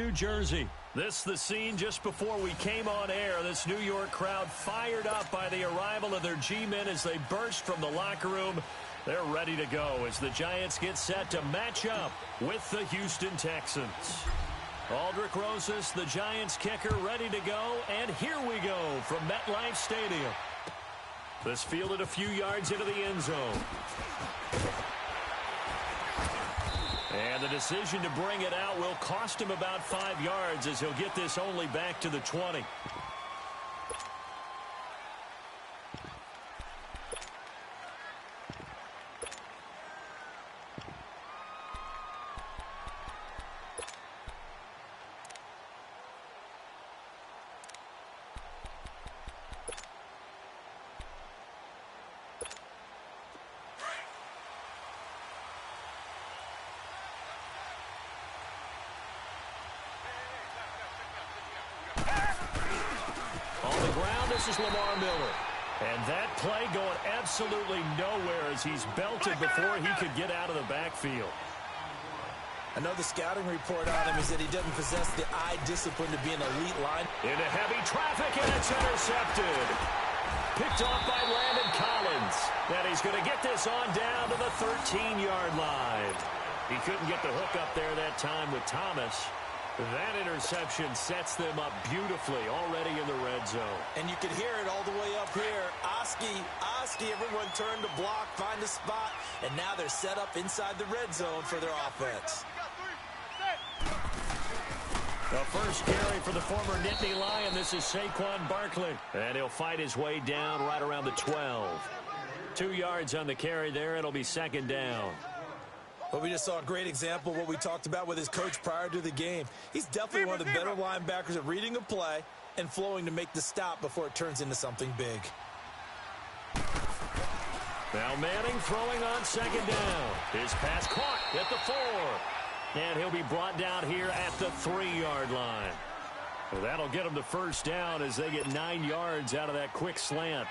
New Jersey. This the scene just before we came on air. This New York crowd fired up by the arrival of their G-men as they burst from the locker room. They're ready to go as the Giants get set to match up with the Houston Texans. Aldrick Rosas, the Giants kicker, ready to go. And here we go from MetLife Stadium. This fielded a few yards into the end zone. And the decision to bring it out will cost him about 5 yards as he'll get this only back to the 20. This is Lamar Miller. And that play going absolutely nowhere as he's belted before he could get out of the backfield. I know the scouting report on him is that he doesn't possess the eye discipline to be an elite line. Into heavy traffic, and it's intercepted. Picked off by Landon Collins. And he's going to get this on down to the 13-yard line. He couldn't get the hook up there that time with Thomas. That interception sets them up beautifully already in the red zone. And you can hear it all the way up here. Oski, everyone turned to block, find a spot, and now they're set up inside the red zone for their offense. The first carry for the former Nittany Lion. This is Saquon Barkley. And he'll fight his way down right around the 12. 2 yards on the carry there. It'll be second down. Well, we just saw a great example of what we talked about with his coach prior to the game. He's definitely one of the better linebackers at reading a play and flowing to make the stop before it turns into something big. Now Manning throwing on second down. His pass caught at the 4. And he'll be brought down here at the 3-yard line. Well, that'll get him to first down as they get 9 yards out of that quick slant.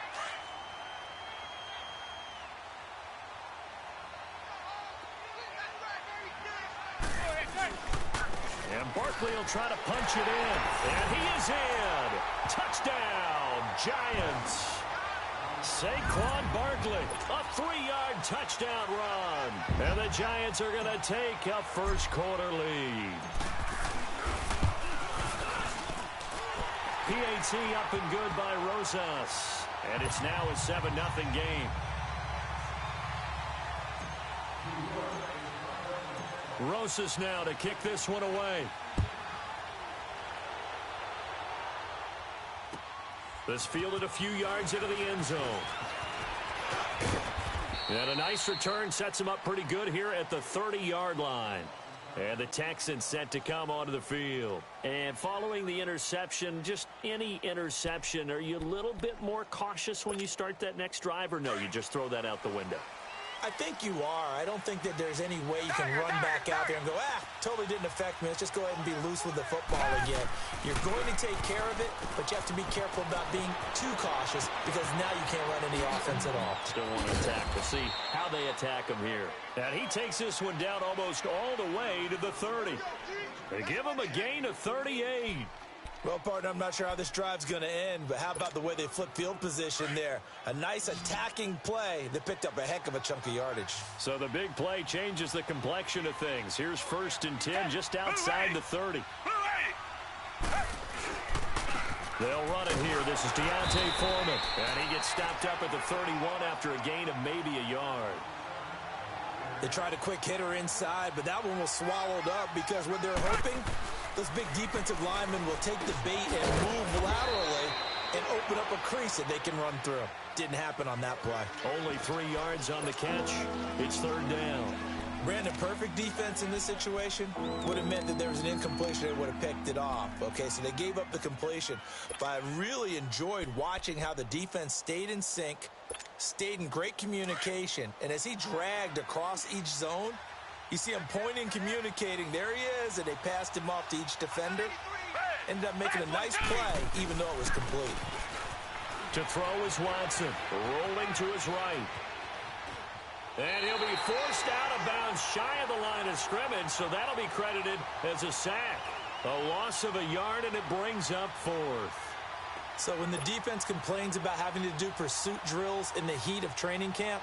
And Barkley will try to punch it in. And he is in. Touchdown, Giants. Saquon Barkley, a 3-yard touchdown run. And the Giants are going to take a first quarter lead. PAT up and good by Rosas. And it's now a 7-0 game. Rosas now to kick this one away. This fielded a few yards into the end zone. And a nice return sets him up pretty good here at the 30-yard line. And the Texans set to come onto the field. And following the interception, just any interception, are you a little bit more cautious when you start that next drive, or no, you just throw that out the window? I think you are. I don't think that there's any way you can run back out there and go, totally didn't affect me. Let's just go ahead and be loose with the football again. You're going to take care of it, but you have to be careful about being too cautious because now you can't run any offense at all. Still want to attack. We'll see how they attack him here. And he takes this one down almost all the way to the 30. They give him a gain of 38. Well, partner, I'm not sure how this drive's going to end, but how about the way they flip field position there? A nice attacking play that picked up a heck of a chunk of yardage. So the big play changes the complexion of things. Here's 1st and 10 just outside the 30. They'll run it here. This is Deontay Foreman. And he gets stopped up at the 31 after a gain of maybe a yard. They tried a quick hitter inside, but that one was swallowed up because what they're hoping, those big defensive linemen will take the bait and move laterally and open up a crease that they can run through. Didn't happen on that play. Only 3 yards on the catch. It's 3rd down. Brandon, perfect defense in this situation would have meant that there was an incompletion. They would have picked it off. Okay, so they gave up the completion. But I really enjoyed watching how the defense stayed in sync, stayed in great communication. And as he dragged across each zone, you see him pointing, communicating. There he is, and they passed him off to each defender. Ended up making a nice play, even though it was complete. To throw is Watson, rolling to his right. And he'll be forced out of bounds shy of the line of scrimmage, so that'll be credited as a sack. A loss of a yard, and it brings up 4th. So when the defense complains about having to do pursuit drills in the heat of training camp,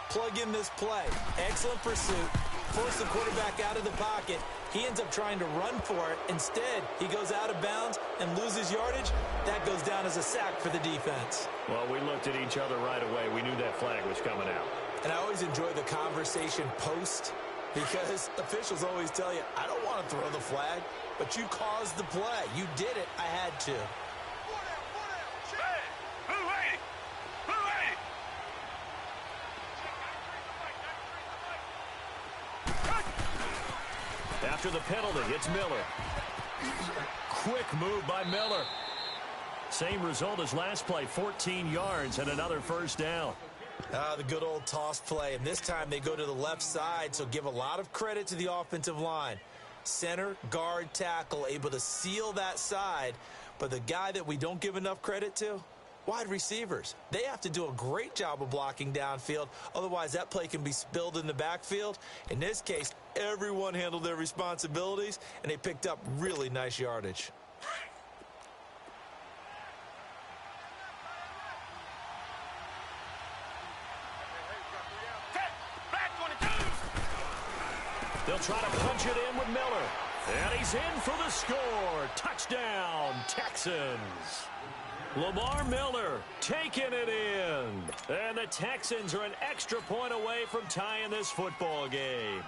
plug in this play. Excellent pursuit. Force the quarterback out of the pocket. He ends up trying to run for it. Instead, he goes out of bounds and loses yardage. That goes down as a sack for the defense. Well, we looked at each other right away. We knew that flag was coming out. And I always enjoy the conversation post because officials always tell you, I don't want to throw the flag, but you caused the play. You did it. I had to. After the penalty, it's Miller. Quick move by Miller. Same result as last play, 14 yards and another first down. The good old toss play, and this time they go to the left side, so give a lot of credit to the offensive line. Center, guard, tackle, able to seal that side, but the guy that we don't give enough credit to, wide receivers. They have to do a great job of blocking downfield, otherwise that play can be spilled in the backfield. In this case, everyone handled their responsibilities, and they picked up really nice yardage. They'll try to punch it in with Miller. And he's in for the score. Touchdown, Texans. Lamar Miller taking it in. And the Texans are an extra point away from tying this football game.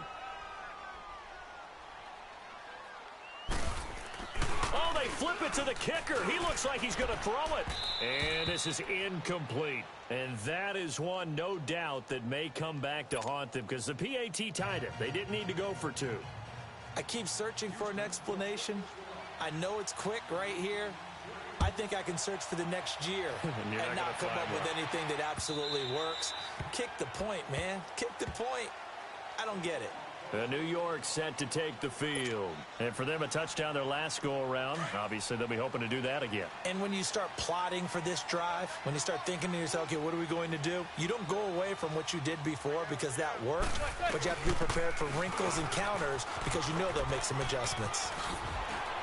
Oh, they flip it to the kicker. He looks like he's going to throw it. And this is incomplete. And that is one, no doubt, that may come back to haunt them because the PAT tied it. They didn't need to go for 2. I keep searching for an explanation. I know it's quick right here. I think I can search for the next year and not come up with anything that absolutely works. Kick the point, man. Kick the point. I don't get it. New York set to take the field. And for them, a touchdown their last go-around. Obviously, they'll be hoping to do that again. And when you start plotting for this drive, when you start thinking to yourself, okay, what are we going to do? You don't go away from what you did before because that worked, but you have to be prepared for wrinkles and counters because you know they'll make some adjustments.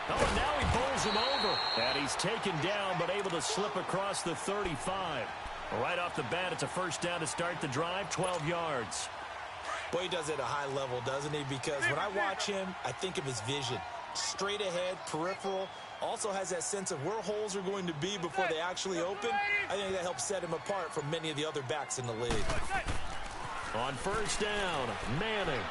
Oh, and now he bowls him over. And he's taken down, but able to slip across the 35. Right off the bat, it's a first down to start the drive, 12 yards. Boy, he does it at a high level, doesn't he? Because when I watch him, I think of his vision. Straight ahead, peripheral. Also has that sense of where holes are going to be before they actually open. I think that helps set him apart from many of the other backs in the league. On first down, Manning.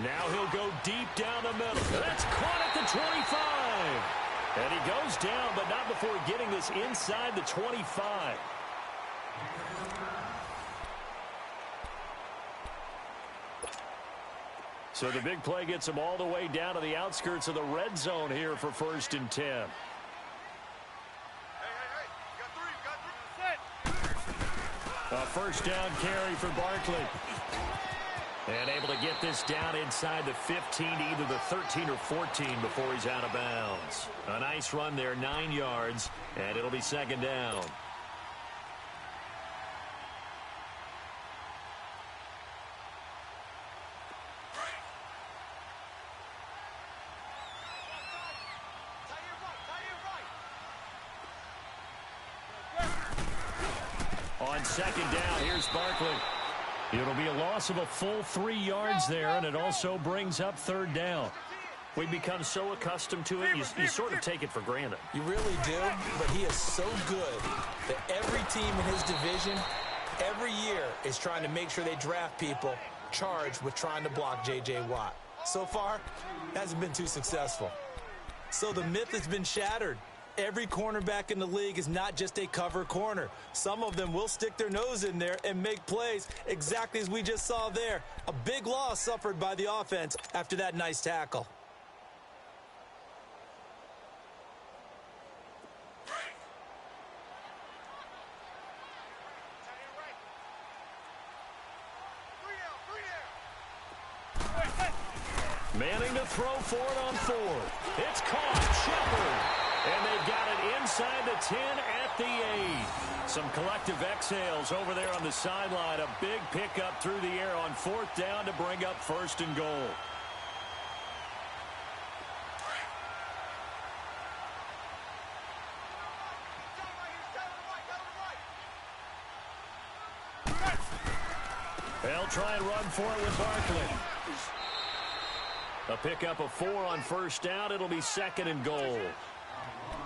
Now he'll go deep down the middle. That's caught at the 25. And he goes down, but not before getting this inside the 25. So the big play gets him all the way down to the outskirts of the red zone here for 1st and 10. A first down carry for Barkley. And able to get this down inside the 15 to either the 13 or 14 before he's out of bounds. A nice run there, 9 yards, and it'll be 2nd down. On 2nd down, here's Barkley. It'll be a loss of a full 3 yards there, and it also brings up 3rd down. We become so accustomed to it, you sort of take it for granted. You really do, but he is so good that every team in his division, every year, is trying to make sure they draft people charged with trying to block J.J. Watt. So far, hasn't been too successful. So the myth has been shattered. Every cornerback in the league is not just a cover corner. Some of them will stick their nose in there and make plays exactly as we just saw there. A big loss suffered by the offense after that nice tackle. Manning to throw for it on 4th. It's caught. Shepard. And they've got it inside the 10 at the 8. Some collective exhales over there on the sideline. A big pickup through the air on 4th down to bring up 1st and goal. They'll try and run for it with Barkley. A pickup of 4 on 1st down. It'll be 2nd and goal.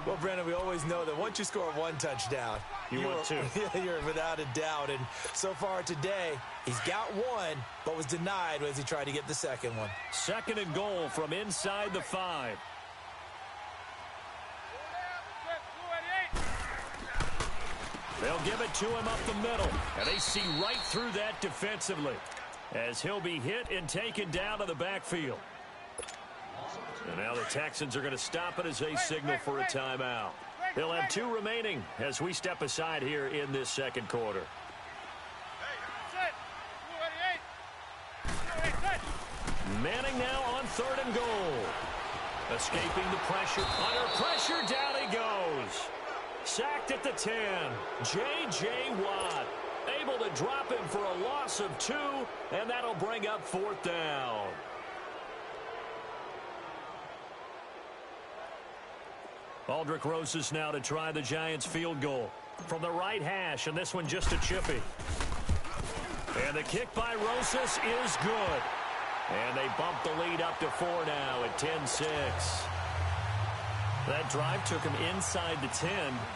Well, Brandon, we always know that once you score 1 touchdown, you want 2. You're without a doubt. And so far today, he's got 1, but was denied as he tried to get the 2nd one. 2nd and goal from inside the 5. They'll give it to him up the middle, and they see right through that defensively as he'll be hit and taken down to the backfield. And now the Texans are going to stop it as they signal for a timeout. They'll have 2 remaining as we step aside here in this 2nd quarter. Manning now on 3rd and goal. Escaping the pressure. Under pressure, down he goes. Sacked at the 10. J.J. Watt able to drop him for a loss of 2, and that'll bring up 4th down. Aldrick Rosas now to try the Giants field goal from the right hash, and this one just a chippy. And the kick by Rosas is good. And they bump the lead up to 4 now at 10-6. That drive took him inside the 10.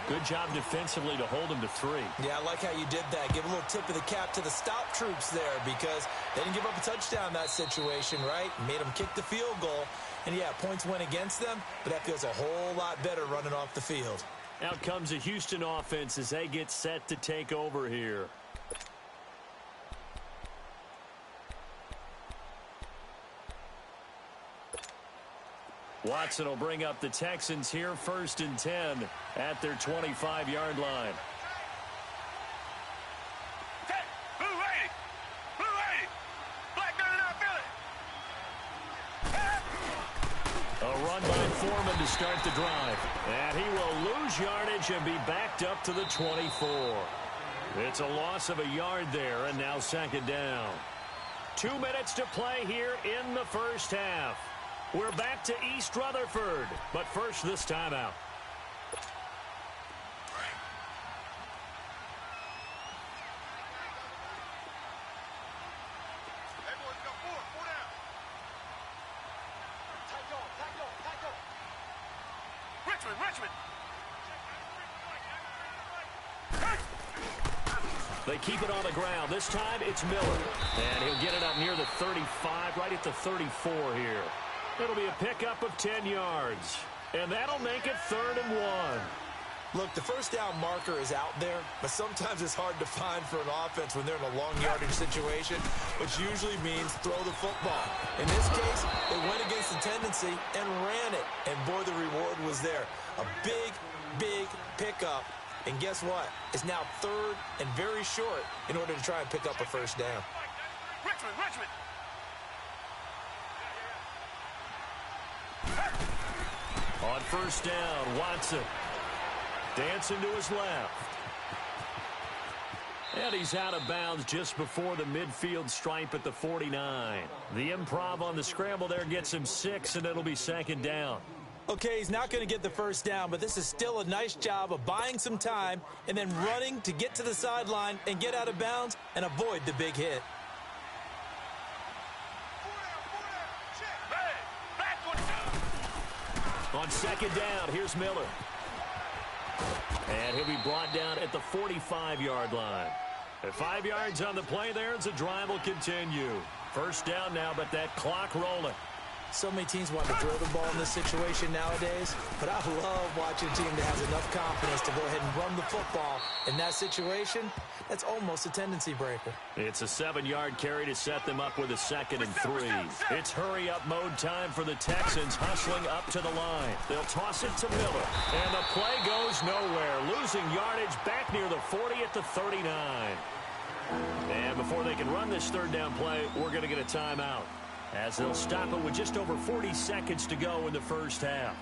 Good job defensively to hold him to 3. Yeah, I like how you did that. Give a little tip of the cap to the stop troops there because they didn't give up a touchdown in that situation, right? Made them kick the field goal. And, yeah, points went against them, but that feels a whole lot better running off the field. Out comes the Houston offense as they get set to take over here. Watson will bring up the Texans here 1st and 10 at their 25-yard line. A run by Foreman to start the drive. And he will lose yardage and be backed up to the 24. It's a loss of a yard there, and now 2nd down. 2 minutes to play here in the 1st half. We're back to East Rutherford, but first this timeout. Richmond. They keep it on the ground. This time it's Miller. And he'll get it up near the 35, right at the 34 here. It'll be a pickup of 10 yards. And that'll make it 3rd and 1. Look, the 1st down marker is out there, but sometimes it's hard to find for an offense when they're in a long yardage situation, which usually means throw the football. In this case, they went against the tendency and ran it. And, boy, the reward was there. A big, big pickup. And guess what? It's now 3rd and very short in order to try and pick up a 1st down. Richmond. On 1st down, Watson dancing to his left. And he's out of bounds just before the midfield stripe at the 49. The improv on the scramble there gets him 6, and it'll be 2nd down. Okay, he's not going to get the 1st down, but this is still a nice job of buying some time and then running to get to the sideline and get out of bounds and avoid the big hit. On 2nd down, here's Miller. And he'll be brought down at the 45-yard line. At 5 yards on the play there, as the drive will continue. 1st down now, but that clock rolling. So many teams want to throw the ball in this situation nowadays, but I love watching a team that has enough confidence to go ahead and run the football. In that situation, that's almost a tendency breaker. It's a 7-yard carry to set them up with a 2nd and 3. It's hurry-up mode time for the Texans, hustling up to the line. They'll toss it to Miller, and the play goes nowhere, losing yardage back near the 40 at the 39. And before they can run this 3rd down play, we're going to get a timeout, as they'll stop it with just over 40 seconds to go in the 1st half.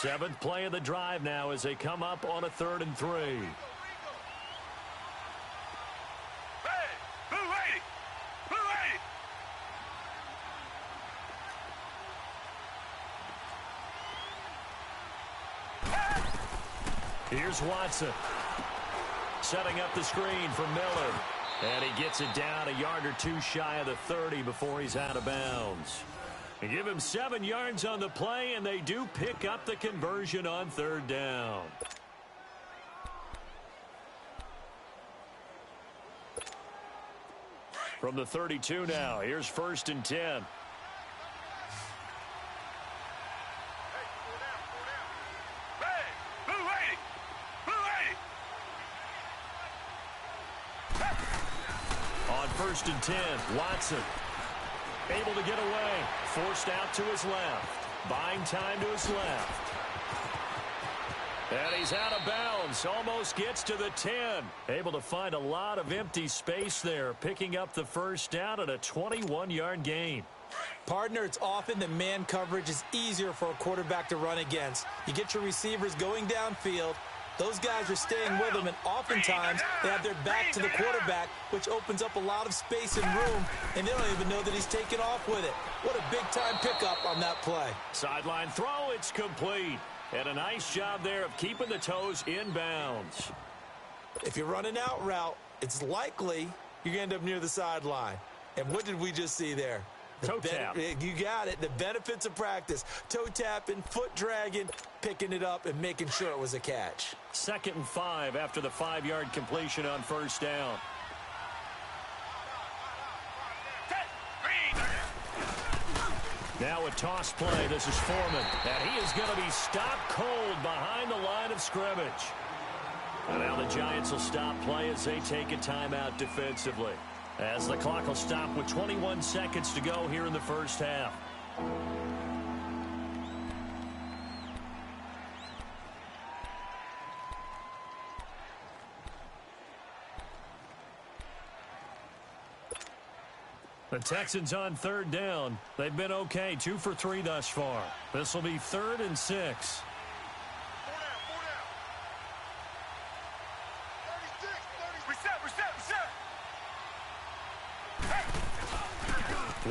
Seventh play of the drive now as they come up on a 3rd and 3. Hey, blue lady! Blue lady! Here's Watson. Setting up the screen for Miller. And he gets it down a yard or two shy of the 30 before he's out of bounds. They give him 7 yards on the play, and they do pick up the conversion on 3rd down. From the 32 now, here's 1st and 10. On 1st and 10, Watson able to get away, forced out to his left, buying time to his left. And he's out of bounds, almost gets to the 10. Able to find a lot of empty space there, picking up the 1st down at a 21-yard gain. Partner, it's often that man coverage is easier for a quarterback to run against. You get your receivers going downfield. Those guys are staying with him, and oftentimes they have their back to the quarterback, which opens up a lot of space and room, and they don't even know that he's taken off with it. What a big-time pickup on that play. Sideline throw, it's complete. And a nice job there of keeping the toes in bounds. If you run an out route, it's likely you're going to end up near the sideline. And what did we just see there? Toe tap. You got it. The benefits of practice. Toe tapping, foot dragging, picking it up, and making sure it was a catch. 2nd and 5 after the 5-yard completion on 1st down. Now a toss play. This is Foreman. And he is going to be stopped cold behind the line of scrimmage. And now the Giants will stop play as they take a timeout defensively. As the clock will stop with 21 seconds to go here in the 1st half. The Texans on 3rd down. They've been okay, 2 for 3 thus far. This will be 3rd and 6.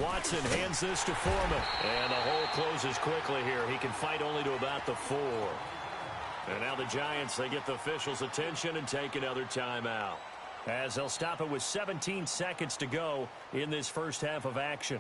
Watson hands this to Foreman. And the hole closes quickly here. He can fight only to about the 4. And now the Giants, they get the officials' attention and take another timeout. As they'll stop it with 17 seconds to go in this 1st half of action.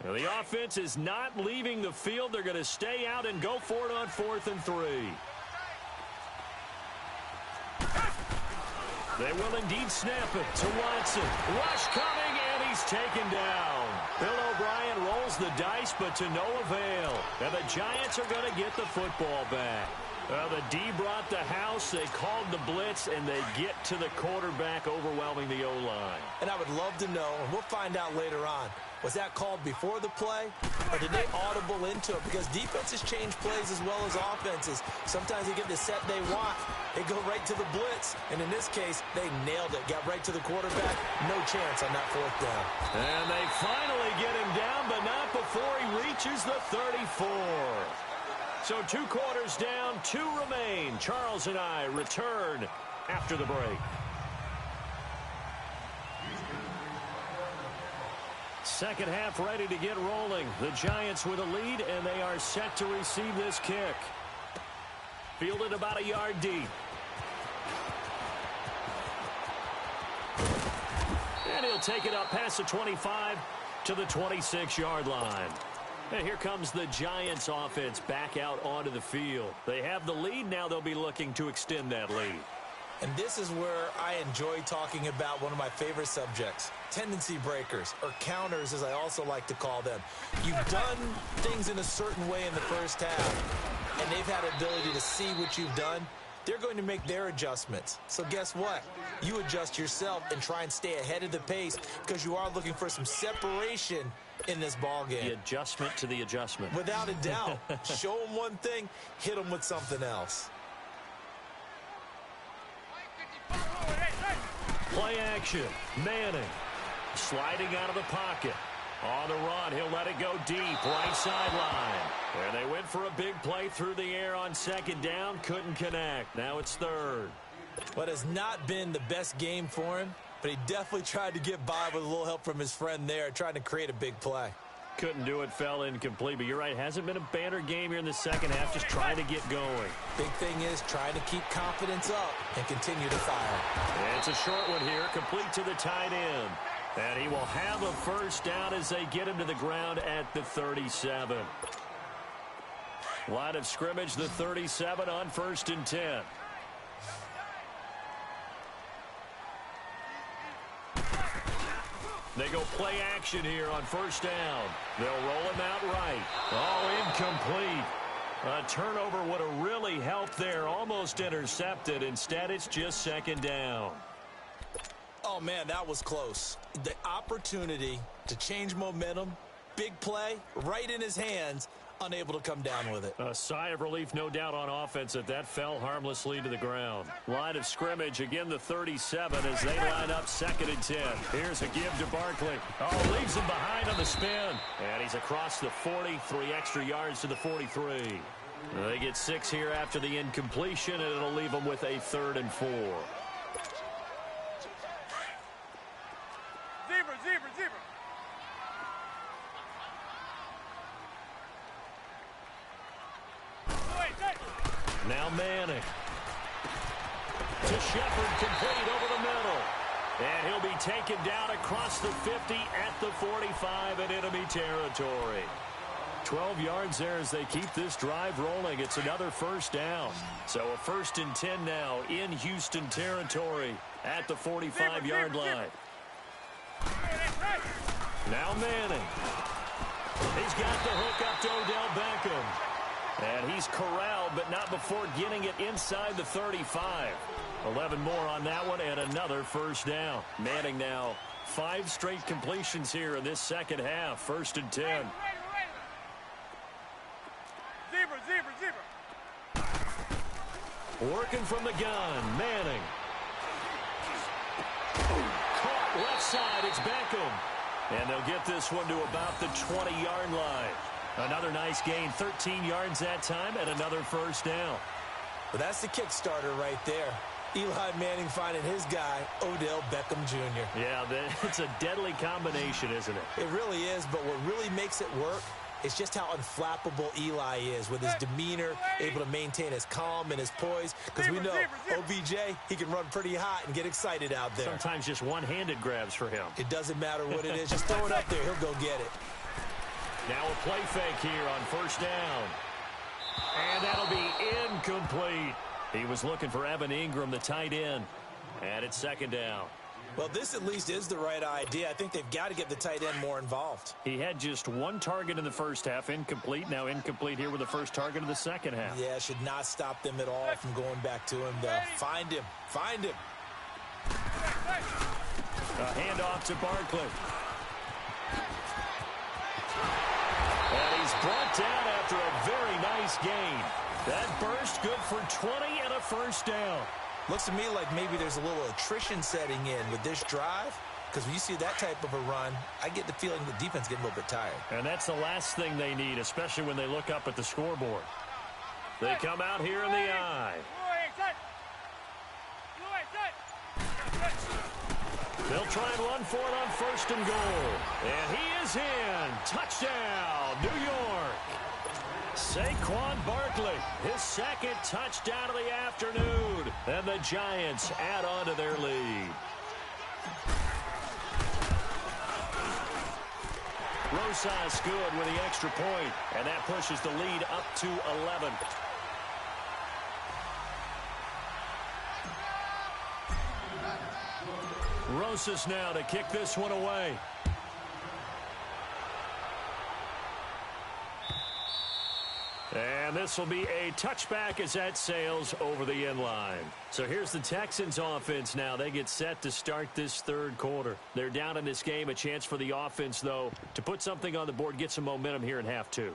Now the offense is not leaving the field. They're going to stay out and go for it on 4th and 3. They will indeed snap it to Watson. Rush coming, and he's taken down. Bill O'Brien rolls the dice, but to no avail. And the Giants are going to get the football back. The D brought the house. They called the blitz, and they get to the quarterback, overwhelming the O-line. And I would love to know, and we'll find out later on, was that called before the play, or did they audible into it? Because defenses change plays as well as offenses. Sometimes they get the set they want. They go right to the blitz. And in this case, they nailed it. Got right to the quarterback. No chance on that 4th down. And they finally get him down, but not before he reaches the 34. So 2 quarters down, 2 remain. Charles and I return after the break. Second half ready to get rolling. The Giants with a lead, and they are set to receive this kick. Fielded about a yard deep. And he'll take it up past the 25 to the 26-yard line. And here comes the Giants offense back out onto the field. They have the lead. Now they'll be looking to extend that lead. And this is where I enjoy talking about one of my favorite subjects, tendency breakers, or counters as I also like to call them. You've done things in a certain way in the 1st half, and they've had ability to see what you've done they're going to make their adjustments. So guess what? You adjust yourself and try and stay ahead of the pace because you are looking for some separation in this ball game. The adjustment to the adjustment. Without a doubt. Show them one thing, hit them with something else. Play action. Manning sliding out of the pocket. On the run, he'll let it go deep, right sideline. And they went for a big play through the air on second down, couldn't connect. Now it's third. What has not been the best game for him, but he definitely tried to get by with a little help from his friend there, trying to create a big play. Couldn't do it, fell incomplete, but you're right, hasn't been a banner game here in the second half, just trying to get going. Big thing is trying to keep confidence up and continue to fire. It's a short one here, complete to the tight end. And he will have a first down as they get him to the ground at the 37. Line of scrimmage, the 37 on 1st and 10. They go play action here on 1st down. They'll roll him out right. Oh, incomplete. A turnover would have really helped there. Almost intercepted. Instead, it's just 2nd down. Oh, man, that was close. The opportunity to change momentum, big play, right in his hands, unable to come down with it. A sigh of relief, no doubt, on offense that fell harmlessly to the ground. Line of scrimmage, again the 37 as they line up 2nd and 10. Here's a give to Barkley. Oh, leaves him behind on the spin. And he's across the 40, 3 extra yards to the 43. They get 6 here after the incompletion, and it'll leave them with a 3rd and 4. Zebra. Now Manning. To Shepard, complete over the middle. And he'll be taken down across the 50 at the 45 in enemy territory. 12 yards there as they keep this drive rolling. It's another first down. So a 1st and 10 now in Houston territory at the 45-yard line. Now Manning. He's got the hook up to Odell Beckham. And he's corralled, but not before getting it inside the 35. 11 more on that one, and another first down. Manning now 5 straight completions here in this second half. 1st and 10. Zebra. Working from the gun, Manning. Caught left side, it's Beckham. And they'll get this one to about the 20-yard line. Another nice gain, 13 yards that time, and another first down. But that's the kick starter right there. Eli Manning finding his guy, Odell Beckham Jr. Yeah, it's a deadly combination, isn't it? It really is, but what really makes it work is just how unflappable Eli is with his demeanor, able to maintain his calm and his poise. Because we know OBJ, he can run pretty hot and get excited out there. Sometimes just one-handed grabs for him. It doesn't matter what it is. Just throw it up there. He'll go get it. Now a play fake here on 1st down. And that'll be incomplete. He was looking for Evan Ingram, the tight end. And it's 2nd down. Well, this at least is the right idea. I think they've got to get the tight end more involved. He had just 1 target in the first half, incomplete. Now incomplete here with the first target of the second half. Yeah, should not stop them at all from going back to him. Find him. A handoff to Barkley. And he's brought down after a very nice gain. That burst good for 20 and a first down. Looks to me like maybe there's a little attrition setting in with this drive. Because when you see that type of a run, I get the feeling the defense getting a little bit tired. And that's the last thing they need, especially when they look up at the scoreboard. They come out here in the eye. They'll try and run for it on 1st and goal. And he is in. Touchdown, New York. Saquon Barkley, his 2nd touchdown of the afternoon. And the Giants add on to their lead. Rosas good with the extra point, and that pushes the lead up to 11. Rosas now to kick this one away. And And this will be a touchback as that sails over the end line. So here's the Texans offense now. They get set to start this third quarter. They're down in this game. A chance for the offense, though, to put something on the board, get some momentum here in half two.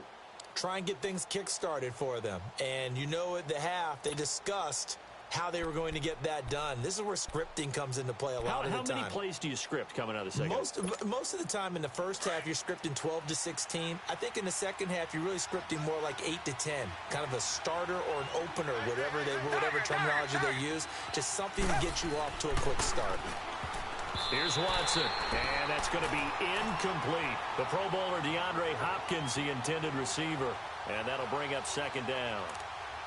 Try and get things kick-started for them. And you know at the half, they discussed how they were going to get that done. This is where scripting comes into play a lot of the time. How many plays do you script coming out of the second? Most of the time in the first half, you're scripting 12 to 16. I think in the second half, you're really scripting more like 8 to 10. Kind of a starter or an opener, whatever terminology they use. Just something to get you off to a quick start. Here's Watson, and that's going to be incomplete. The Pro Bowler DeAndre Hopkins, the intended receiver, and that'll bring up second down.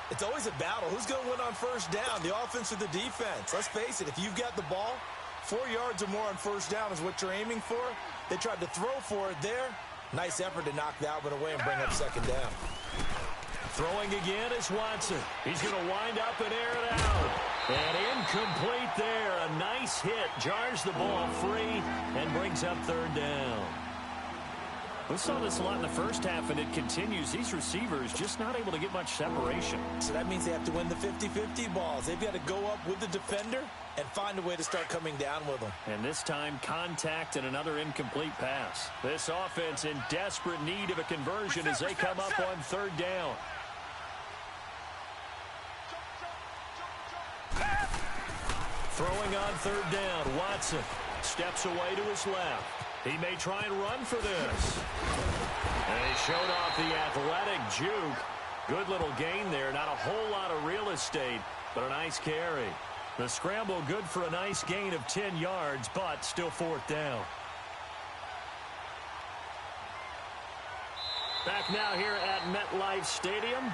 It's always a battle. Who's going to win on first down, the offense or the defense? Let's face it, if you've got the ball, 4 yards or more on first down is what you're aiming for. They tried to throw for it there. Nice effort to knock that one away and bring up second down. Throwing again is Watson. He's going to wind up and air it out. And incomplete there. A nice hit. Jars the ball free and brings up third down. We saw this a lot in the first half, and it continues. These receivers just not able to get much separation. So that means they have to win the 50-50 balls. They've got to go up with the defender and find a way to start coming down with them. And this time, contact and another incomplete pass. This offense in desperate need of a conversion as they come up on third down. Throwing on third down, Watson steps away to his left. He may try and run for this. And he showed off the athletic juke. Good little gain there. Not a whole lot of real estate, but a nice carry. The scramble good for a nice gain of 10 yards, but still fourth down. Back now here at MetLife Stadium.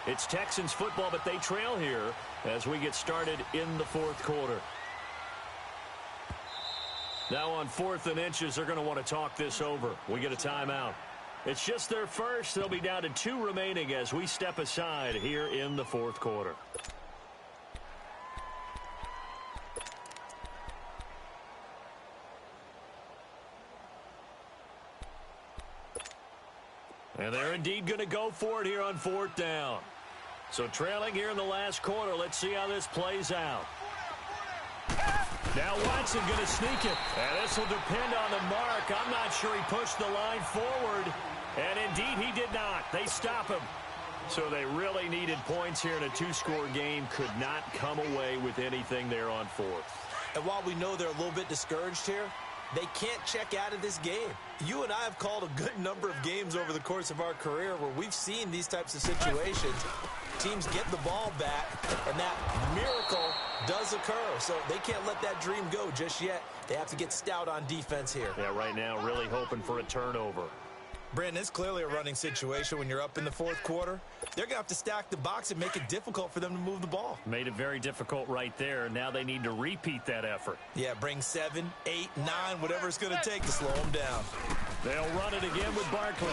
It's Texans football, but they trail here as we get started in the fourth quarter. Now on 4th and inches, they're going to want to talk this over. We get a timeout. It's just their first. They'll be down to 2 remaining as we step aside here in the fourth quarter. And they're indeed going to go for it here on 4th down. So trailing here in the last quarter. Let's see how this plays out. Now Watson going to sneak it. And this will depend on the mark. I'm not sure he pushed the line forward. And indeed he did not. They stop him. So they really needed points here in a 2-score game. Could not come away with anything there on 4th. And while we know they're a little bit discouraged here, they can't check out of this game. You and I have called a good number of games over the course of our career where we've seen these types of situations. Teams get the ball back, and that miracle does occur. So they can't let that dream go just yet. They have to get stout on defense here. Yeah, right now really hoping for a turnover. Brandon, it's clearly a running situation when you're up in the fourth quarter. They're going to have to stack the box and make it difficult for them to move the ball. Made it very difficult right there. Now they need to repeat that effort. Yeah, bring 7, 8, 9, whatever it's going to take to slow them down. They'll run it again with Barkley.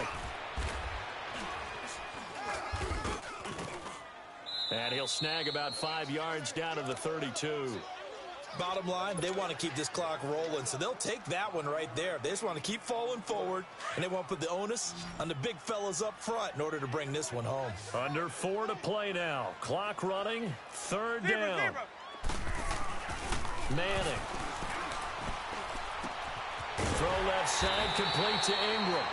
And he'll snag about 5 yards down to the 32. Bottom line, they want to keep this clock rolling, so they'll take that one right there. They just want to keep falling forward, and they want to put the onus on the big fellas up front in order to bring this one home. Under 4 to play now. Clock running. Third down. Manning. Throw left side, complete to Ingram.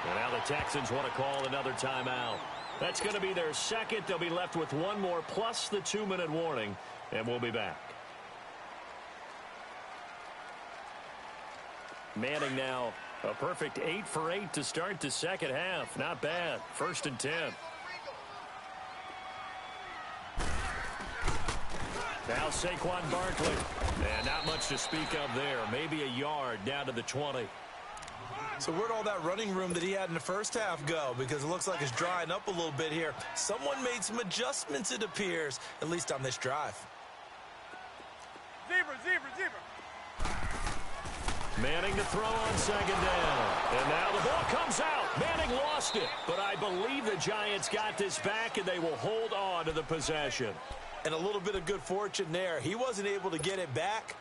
And now the Texans want to call another timeout. That's going to be their second. They'll be left with one more plus the 2-minute warning, and we'll be back. Manning now a perfect 8 for 8 to start the second half. Not bad. 1st and 10. Now Saquon Barkley. And not much to speak of there. Maybe a yard down to the 20. So where'd all that running room that he had in the first half go? Because it looks like it's drying up a little bit here. Someone made some adjustments, it appears, at least on this drive. Zebra. Manning to throw on second down. And now the ball comes out. Manning lost it. But I believe the Giants got this back, and they will hold on to the possession. And a little bit of good fortune there. He wasn't able to get it back,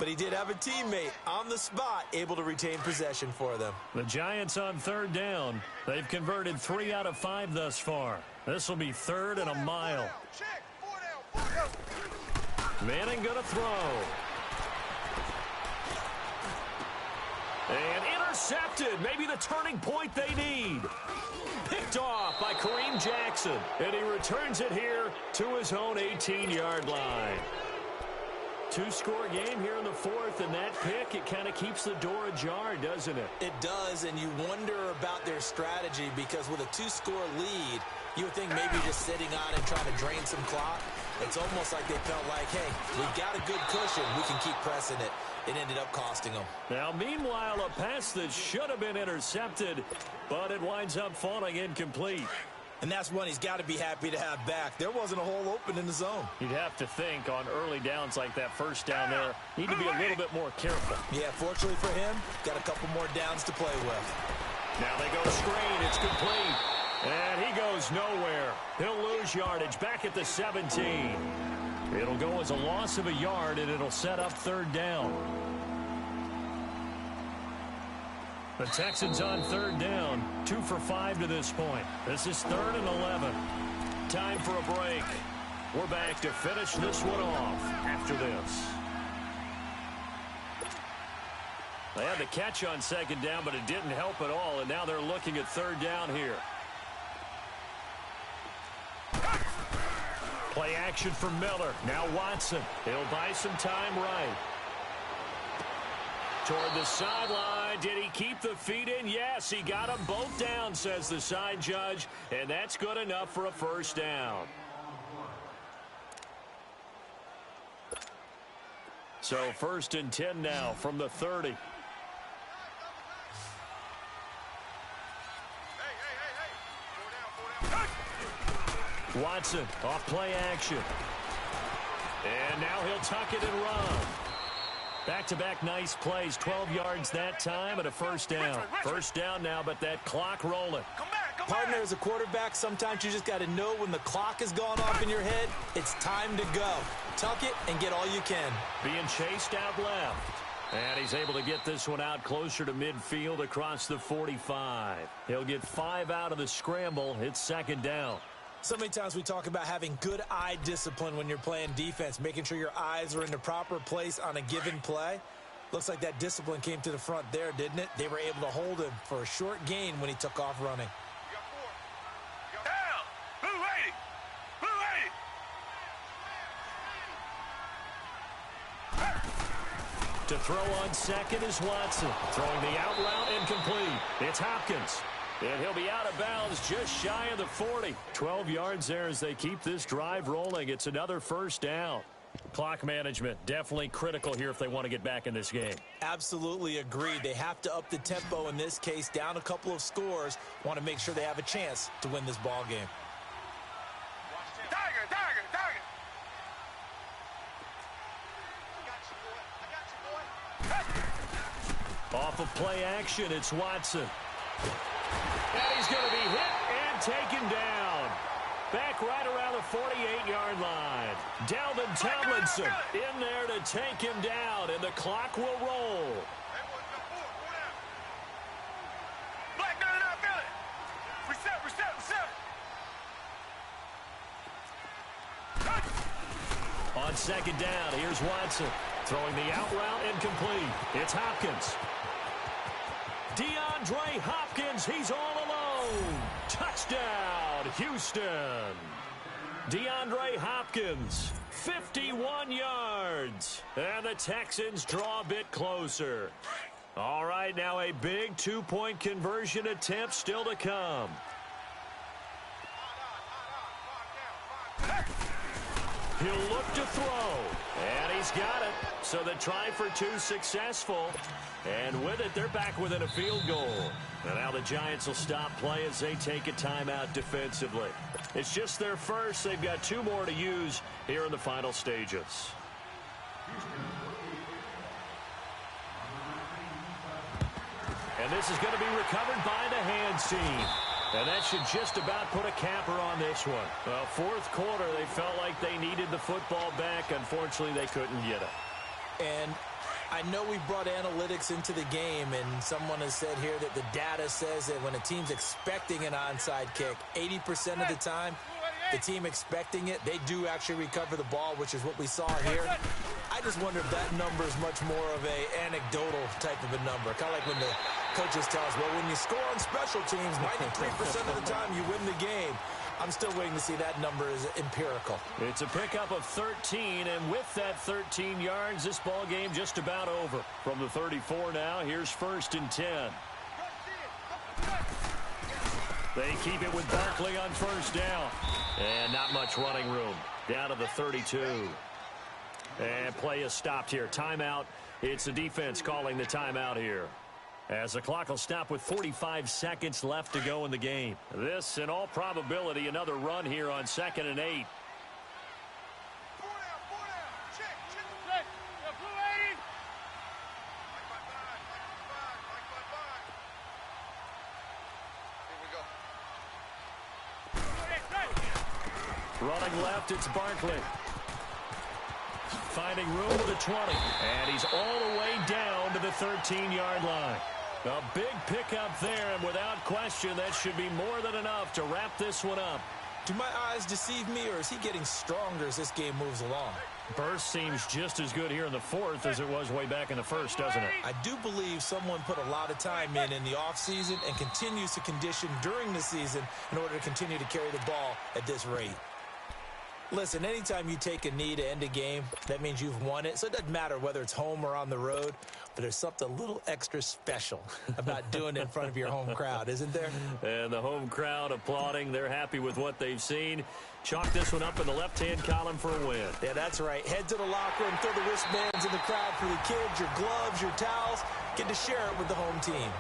but he did have a teammate on the spot able to retain possession for them. The Giants on third down. They've converted 3 out of 5 thus far. This will be 3rd and a mile. Manning going to throw. And intercepted. Maybe the turning point they need. Picked off by Kareem Jackson. And he returns it here to his own 18-yard line. 2-score game here in the 4th, and that pick, it kind of keeps the door ajar, doesn't it? It does, and you wonder about their strategy because with a 2-score lead, you would think maybe just sitting on and trying to drain some clock. It's almost like they felt like, hey, we've got a good cushion. We can keep pressing it. It ended up costing them. Now, meanwhile, a pass that should have been intercepted, but it winds up falling incomplete. And that's one he's got to be happy to have back. There wasn't a hole open in the zone. You'd have to think on early downs like that first down there, need to be a little bit more careful. Yeah, fortunately for him, got a couple more downs to play with. Now they go screen. It's complete. And he goes nowhere. He'll lose yardage back at the 17. It'll go as a loss of a yard, and it'll set up 3rd down. The Texans on 3rd down, 2 for 5 to this point. This is 3rd and 11. Time for a break. We're back to finish this one off after this. They had the catch on 2nd down, but it didn't help at all, and now they're looking at 3rd down here. Play action for Miller. Now Watson. He'll buy some time right. Toward the sideline. Did he keep the feet in? Yes, he got them both down, says the side judge. And that's good enough for a 1st down. So 1st and 10 now from the 30. Watson off play action. And now he'll tuck it and run. Back-to-back nice plays. 12 yards that time and a 1st down. 1st down now, but that clock rolling. Partner, as a quarterback, sometimes you just got to know when the clock has gone off in your head, it's time to go. Tuck it and get all you can. Being chased out left. And he's able to get this one out closer to midfield across the 45. He'll get 5 out of the scramble. It's 2nd down. So many times we talk about having good eye discipline when you're playing defense, making sure your eyes are in the proper place on a given play. Looks like that discipline came to the front there, didn't it? They were able to hold him for a short gain when he took off running. Down! Blue 80! Blue 80! To throw on 2nd is Watson. Throwing the out route incomplete. It's Hopkins. And he'll be out of bounds just shy of the 40. 12 yards there as they keep this drive rolling. It's another 1st down. Clock management definitely critical here if they want to get back in this game. Absolutely agreed. They have to up the tempo in this case, down a couple of scores. Want to make sure they have a chance to win this ball game. Tiger, Tiger, Tiger! Off of play action, it's Watson. And he's going to be hit and taken down. Back right around the 48-yard line. Dalvin Tomlinson in there to take him down, and the clock will roll. Black man out, Billy! Reset, reset, reset! On 2nd down, here's Watson. Throwing the out route incomplete. It's Hopkins. DeAndre Hopkins, he's all alone. Touchdown, Houston. DeAndre Hopkins, 51 yards. And the Texans draw a bit closer. All right, now a big 2-point conversion attempt still to come. He'll look to throw. And he's got it. So the try for 2 successful. And with it, they're back within a field goal. And now the Giants will stop play as they take a timeout defensively. It's just their first. They've got 2 more to use here in the final stages. And this is going to be recovered by the hands team. And that should just about put a capper on this one. Well, 4th quarter, they felt like they needed the football back. Unfortunately, they couldn't get it. And I know we brought analytics into the game, and someone has said here that the data says that when a team's expecting an onside kick, 80% of the time, the team expecting it, they do actually recover the ball, which is what we saw here. I just wonder if that number is much more of a anecdotal type of a number. Kind of like when the coaches tell us, well, when you score on special teams, 93% of the time you win the game. I'm still waiting to see that number is empirical. It's a pickup of 13, and with that 13 yards, this ball game just about over. From the 34 now, here's 1st and 10. They keep it with Barkley on 1st down. And not much running room. Down to the 32. And play is stopped here. Timeout. It's the defense calling the timeout here, as the clock will stop with 45 seconds left to go in the game. This, in all probability, another run here on 2nd and 8. Running left, it's Barkley. Finding room to the 20. And he's all the way down to the 13-yard line. A big pickup there, and without question, that should be more than enough to wrap this one up. Do my eyes deceive me, or is he getting stronger as this game moves along? Burst seems just as good here in the 4th as it was way back in the 1st, doesn't it? I do believe someone put a lot of time in the offseason and continues to condition during the season in order to continue to carry the ball at this rate. Listen, anytime you take a knee to end a game, that means you've won it. So it doesn't matter whether it's home or on the road, but there's something a little extra special about doing it in front of your home crowd, isn't there? And the home crowd applauding. They're happy with what they've seen. Chalk this one up in the left-hand column for a win. Yeah, that's right. Head to the locker room, throw the wristbands in the crowd for the kids, your gloves, your towels. Get to share it with the home team.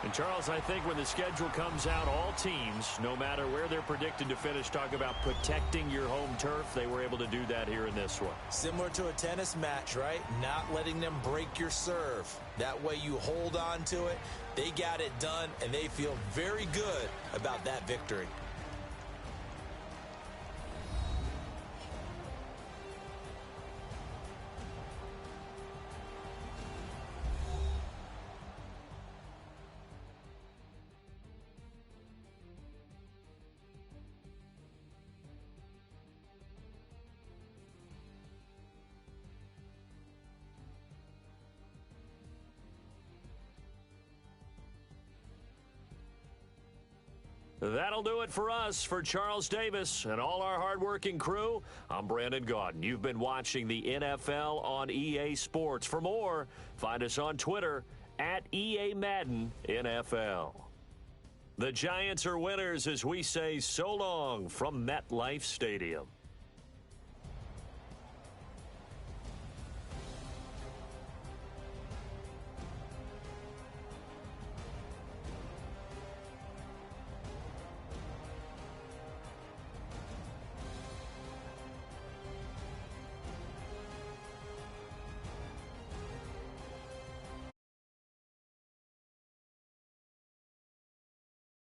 And, Charles, I think when the schedule comes out, all teams, no matter where they're predicted to finish, talk about protecting your home turf. They were able to do that here in this one. Similar to a tennis match, right? Not letting them break your serve. That way you hold on to it. They got it done, and they feel very good about that victory. That'll do it for us. For Charles Davis and all our hardworking crew, I'm Brandon Gaudin. You've been watching the NFL on EA Sports. For more, find us on Twitter at EA Madden NFL. The Giants are winners as we say so long from MetLife Stadium.